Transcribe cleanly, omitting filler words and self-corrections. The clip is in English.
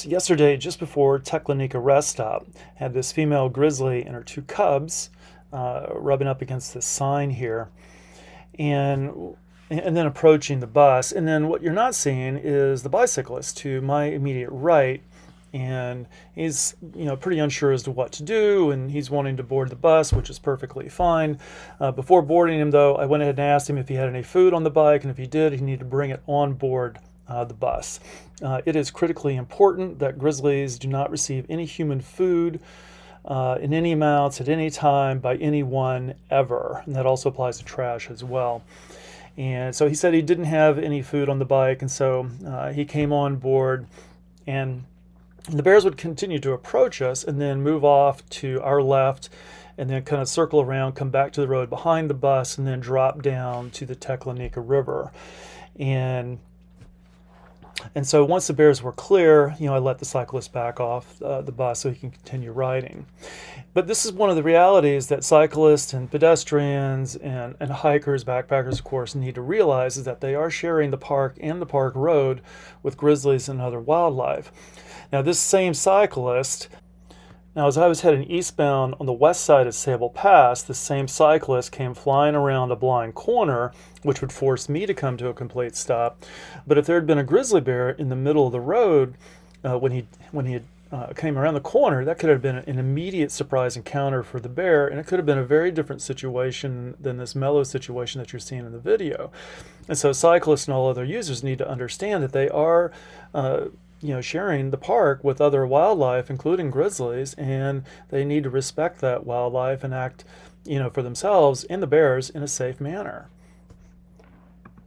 So yesterday, just before Teklanika rest stop, had this female grizzly and her two cubs rubbing up against this sign here, and and then approaching the bus. And then what you're not seeing is the bicyclist to my immediate right, and he's pretty unsure as to what to do, and he's wanting to board the bus, which is perfectly fine. Before boarding him, though, I went ahead and asked him if he had any food on the bike, and if he did, he needed to bring it on board the bus. It is critically important that grizzlies do not receive any human food in any amounts at any time by anyone ever, and that also applies to trash as well. And so he said he didn't have any food on the bike, and so he came on board, and the bears would continue to approach us and then move off to our left and then kind of circle around, come back to the road behind the bus, and then drop down to the Teklanika River. And so once the bears were clear, I let the cyclist back off the bus so he can continue riding. But this is one of the realities that cyclists and pedestrians and hikers, backpackers, of course, need to realize, is that they are sharing the park and the park road with grizzlies and other wildlife. Now, this same cyclist, as I was heading eastbound on the west side of Sable Pass, the same cyclist came flying around a blind corner, which would force me to come to a complete stop. But if there had been a grizzly bear in the middle of the road when he came around the corner, that could have been an immediate surprise encounter for the bear, and it could have been a very different situation than this mellow situation that you're seeing in the video. And so cyclists and all other users need to understand that they are sharing the park with other wildlife, including grizzlies, and they need to respect that wildlife and act, for themselves and the bears in a safe manner.